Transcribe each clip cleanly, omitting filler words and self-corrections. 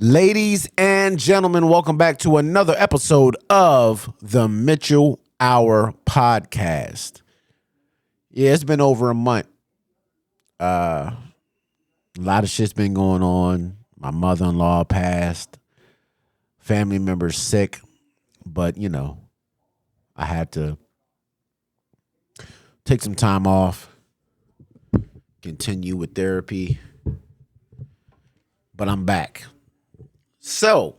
Ladies and gentlemen, welcome back to another episode of the Mitchell Hour podcast. Yeah, it's been over a month. A lot of shit's been going on. My mother-in-law passed. Family members sick. But, you know, I had to take some time off, continue with therapy. But I'm back. So,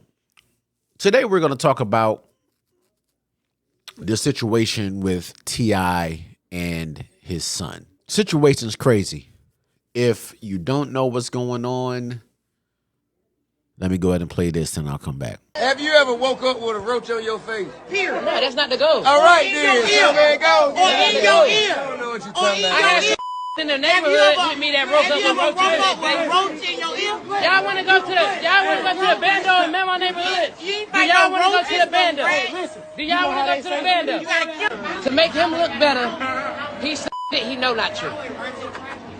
today we're going to talk about the situation with T.I. and his son. Situation's crazy. If you don't know what's going on, let me go ahead and play this and I'll come back. Have you ever woke up with a roach on your face? Period. No, that's not the goal. All right, then. So there it goes. Or in your I ear. don't know what you're talking I about. got some in the neighborhood with me that broke up with roach in your ear. Y'all want to go to the bando in my neighborhood? Do y'all want to go to the bando? Do y'all want to go to the bando? To make him look better, he said it, he know not true.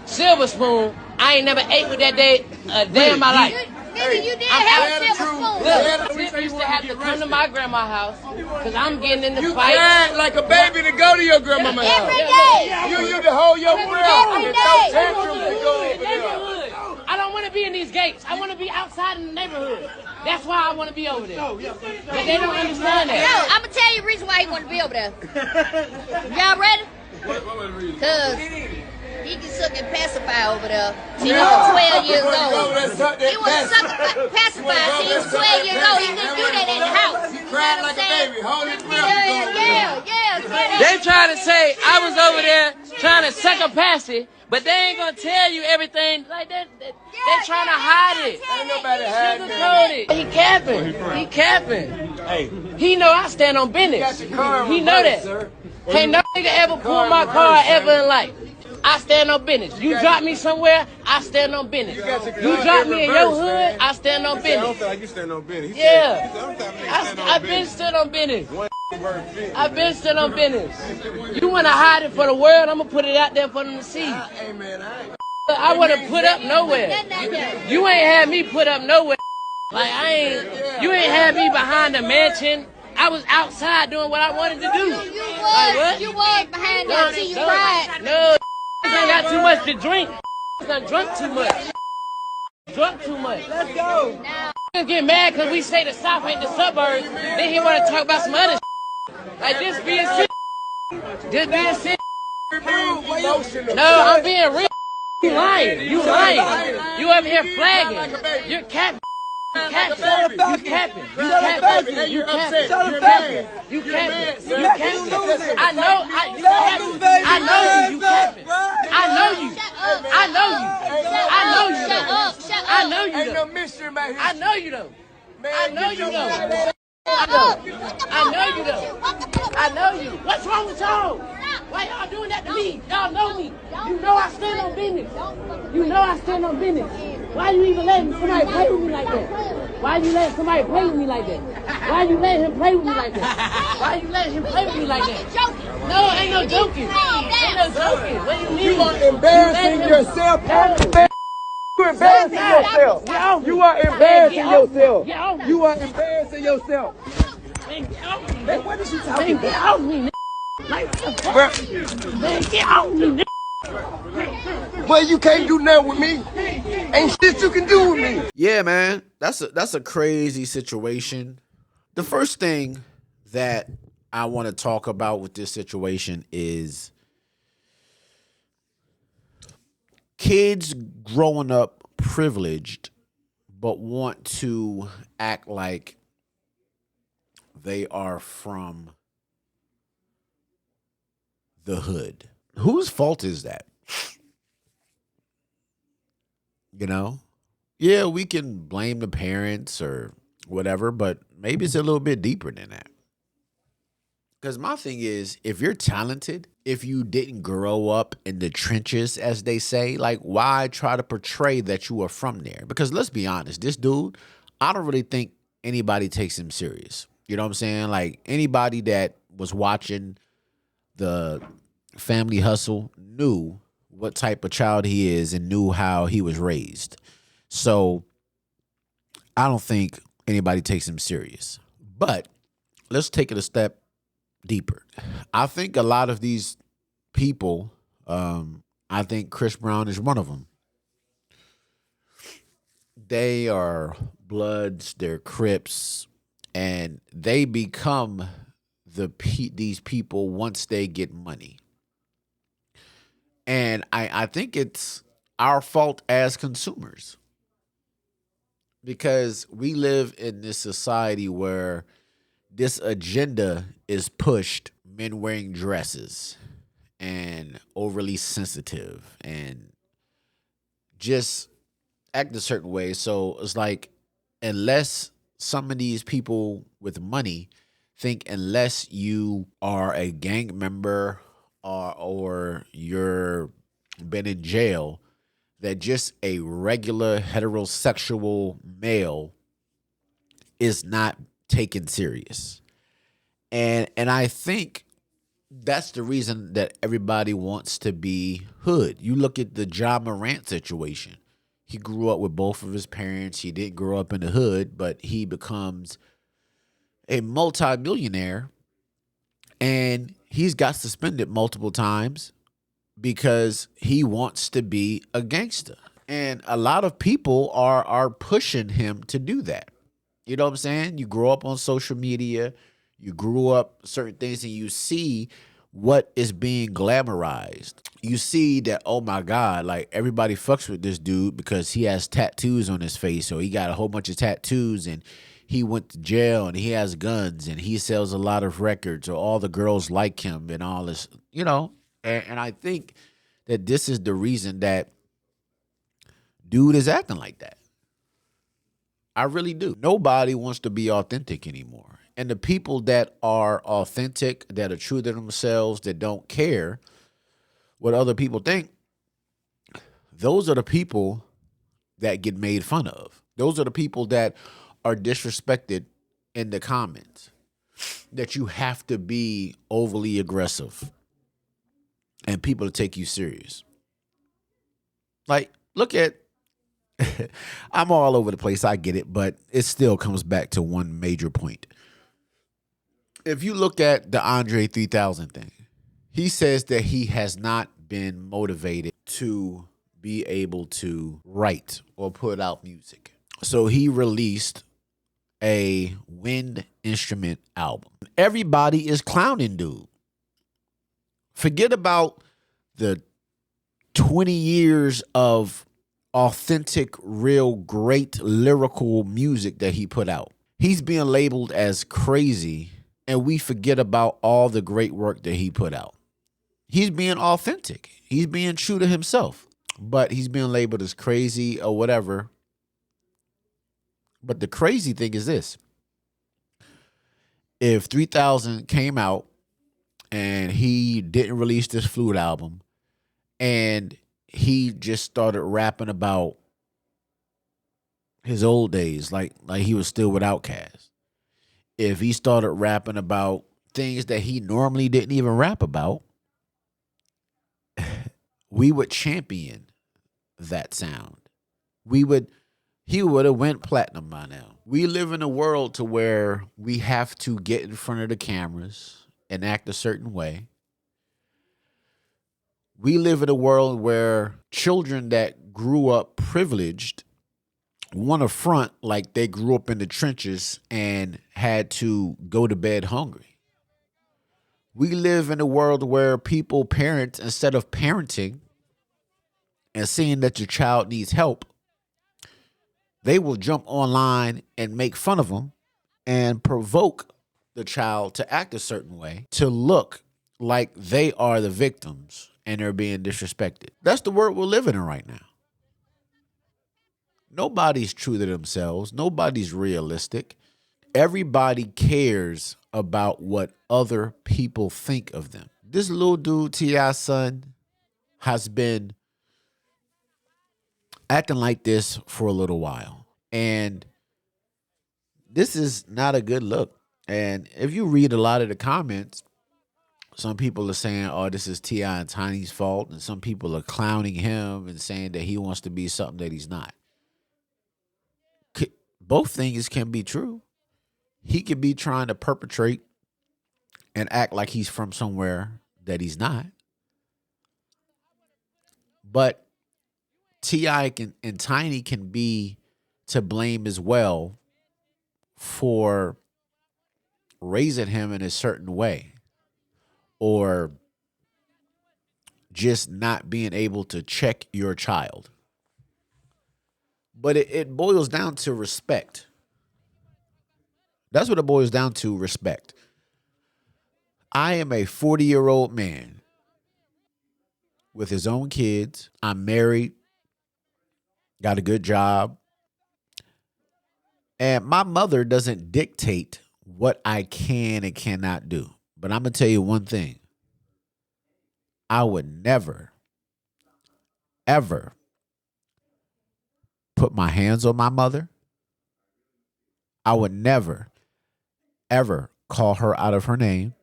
Silver spoon, I ain't never ate with that day a day in my life. Nigga, you did have a silver spoon. Look, Tip used to have to come to my grandma's house because I'm getting in the You fight. cried like a baby to go to your grandmama's house. Every day. You used to hold your breath and throw tantrums to go over there. Neighborhood. I don't want to be in these gates. I want to be outside in the neighborhood. That's why I want to be over there. But they don't understand that. No, I'm going to tell you the reason why he want to be over there. Y'all ready? Because he can suck and pacify over there till he was 12 years old. He was sucking pacify till he was 12 years old. He couldn't do that in the house. You cried like a baby. Hold his breath. Yeah. They try to say I was over there trying to suck a passy, but they ain't gonna tell you everything like that. They trying to hide it. Ain't nobody hiding that. He capping. Hey. He know I stand on business. You got your car in He know reverse, that. sir. Can't no nigga ever pull my car ever in life. I stand on business. You drop me somewhere, I stand on business. You drop me in your hood, I stand on I don't business. feel like you stand on business. Yeah. I've been stood on business. I've been stood on business. You want to hide it for the world, I'm going to put it out there for them to see. Hey, man, I want to put up nowhere. You ain't had me put up nowhere. Like, you ain't had me behind the mansion. I was outside doing what I wanted to do. You was behind that till you cried. No, I got too much to drink. I drunk too much. Drunk too much. Let's go. Get mad because we say the South ain't the suburbs. Then he want to talk about some other shit. Like this being sick. This being sick. No, I'm being real. You lying. You lying. You up here flagging. You're capping. You capping. You capping. You capping. You capping. I know. I know you. You capping. I know you. I know you. I know you though. I know you ain't no though. mystery about his I know you though. I know you though. I know you though. I know you. What's wrong with y'all? Why y'all doing that to me? Y'all know me. You know I stand on business. You know I stand on business. Why you even letting somebody play with me like that? Why you letting somebody play with me like that? Why you letting him play with me like that? Why you letting him play with me like that? No, ain't no joking. Ain't no joking. What do you mean? You are embarrassing yourself. You embarrassing yourself. You are embarrassing yourself. You are embarrassing yourself. Man, what is you talking about? Get off me, man, get off me, Well, you can't do nothing with me. Ain't shit you can do with me. Yeah, man, that's a crazy situation. The first thing that I want to talk about with this situation is kids growing up privileged but want to act like they are from the hood. Whose fault is that? You know? Yeah, we can blame the parents or whatever, but maybe it's a little bit deeper than that. Because my thing is, if you're talented, if you didn't grow up in the trenches, as they say, like, why try to portray that you are from there? Because let's be honest, this dude, I don't really think anybody takes him serious. You know what I'm saying? Like, anybody that was watching the Family Hustle knew what type of child he is and knew how he was raised. So I don't think anybody takes him serious. But let's take it a step deeper. I think a lot of these people, I think Chris Brown is one of them. They are Bloods, they're Crips, and they become these people once they get money. And I think it's our fault as consumers because we live in this society where this agenda is pushed, men wearing dresses and overly sensitive and just act a certain way. So it's like, unless some of these people with money think unless you are a gang member or you're been in jail, that just a regular heterosexual male is not taken serious. And I think that's the reason that everybody wants to be hood. You look at the Ja Morant situation. He grew up with both of his parents. He didn't grow up in the hood, but he becomes a multimillionaire, and he's got suspended multiple times because he wants to be a gangster. And a lot of people are pushing him to do that. You know what I'm saying? You grow up on social media, you grew up certain things, and you see what is being glamorized. You see that, oh my God, like everybody fucks with this dude because he has tattoos on his face, or he got a whole bunch of tattoos, and he went to jail, and he has guns, and he sells a lot of records, or all the girls like him and all this, you know. And I think that this is the reason that dude is acting like that. I really do. Nobody wants to be authentic anymore. And the people that are authentic, that are true to themselves, that don't care what other people think, those are the people that get made fun of. Those are the people that are disrespected in the comments, that you have to be overly aggressive and people to take you serious. Like, look at, I'm all over the place, I get it, but it still comes back to one major point. If you look at the Andre 3000 thing, he says that he has not been motivated to be able to write or put out music. So he released a wind instrument album. Everybody is clowning dude. Forget about the 20 years of authentic, real, great lyrical music that he put out. He's being labeled as crazy, and we forget about all the great work that he put out. He's being authentic. He's being true to himself, but he's being labeled as crazy or whatever. But the crazy thing is this. If 3000 came out and he didn't release this flute album and he just started rapping about his old days, like he was still with Outkast. If he started rapping about things that he normally didn't even rap about, we would champion that sound. He would have went platinum by now. We live in a world to where we have to get in front of the cameras and act a certain way. We live in a world where children that grew up privileged want to front like they grew up in the trenches and had to go to bed hungry. We live in a world where parents, instead of parenting and seeing that your child needs help, they will jump online and make fun of them and provoke the child to act a certain way, to look like they are the victims and they're being disrespected. That's the world we're living in right now. Nobody's true to themselves. Nobody's realistic. Everybody cares about what other people think of them. This little dude, T.I.'s son, has been acting like this for a little while. And this is not a good look. And if you read a lot of the comments, some people are saying, oh, this is T.I. and Tiny's fault. And some people are clowning him and saying that he wants to be something that he's not. both things can be true. He could be trying to perpetrate and act like he's from somewhere that he's not. But T.I. and Tiny can be to blame as well for raising him in a certain way, or just not being able to check your child. But it boils down to respect. That's what it boils down to, respect. I am a 40-year-old man with his own kids. I'm married, got a good job. And my mother doesn't dictate what I can and cannot do. But I'm going to tell you one thing. I would never, ever put my hands on my mother. I would never, ever call her out of her name.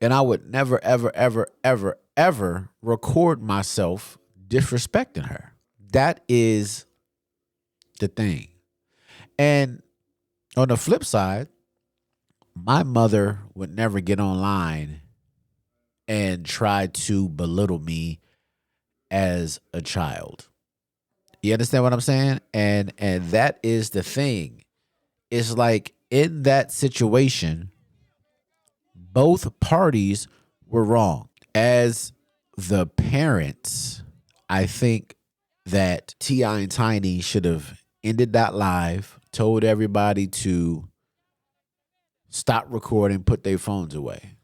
And I would never, ever, ever, ever, ever record myself disrespecting her. That is the thing. And on the flip side, my mother would never get online and try to belittle me as a child. You understand what I'm saying? And that is the thing. It's like in that situation, both parties were wrong. As the parents, I think that T.I. and Tiny should have ended that live, told everybody to stop recording, put their phones away.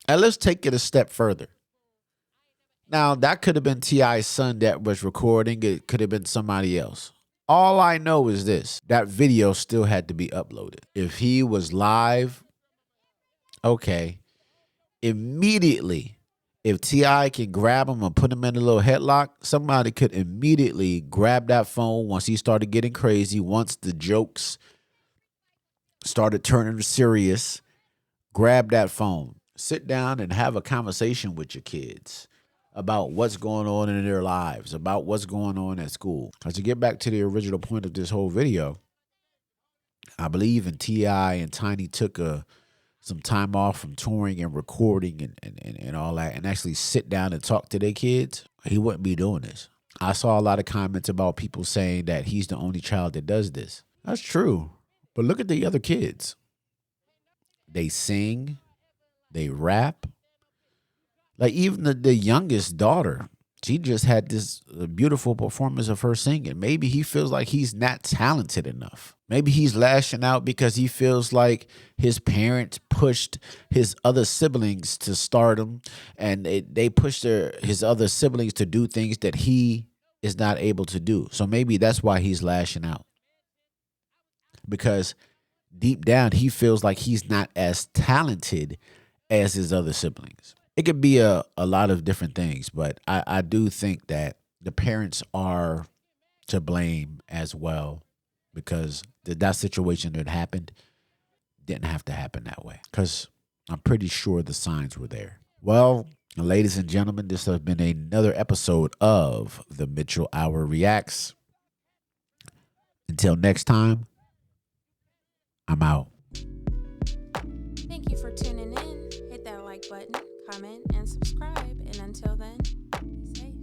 And let's take it a step further. Now, that could have been T.I.'s son that was recording. It could have been somebody else. All I know is this. That video still had to be uploaded. If he was live, okay. Immediately, if T.I. can grab him and put him in a little headlock, somebody could immediately grab that phone once he started getting crazy, once the jokes started turning serious, grab that phone. Sit down and have a conversation with your kids about what's going on in their lives, about what's going on at school. Because to get back to the original point of this whole video, I believe in T.I. and Tiny took some time off from touring and recording and all that, and actually sit down and talk to their kids, he wouldn't be doing this. I saw a lot of comments about people saying that he's the only child that does this. That's true. But look at the other kids. They sing, they rap. Like even the youngest daughter, she just had this beautiful performance of her singing. Maybe he feels like he's not talented enough. Maybe he's lashing out because he feels like his parents pushed his other siblings to stardom, and they pushed his other siblings to do things that he is not able to do. So maybe that's why he's lashing out. Because deep down, he feels like he's not as talented as his other siblings. It could be a lot of different things, but I do think that the parents are to blame as well, because that situation that happened didn't have to happen that way, because I'm pretty sure the signs were there. Well, ladies and gentlemen, this has been another episode of the Mitchell Hour Reacts. Until next time, I'm out. Thank you for tuning in. Hit that like button, comment, and subscribe. And until then, be safe.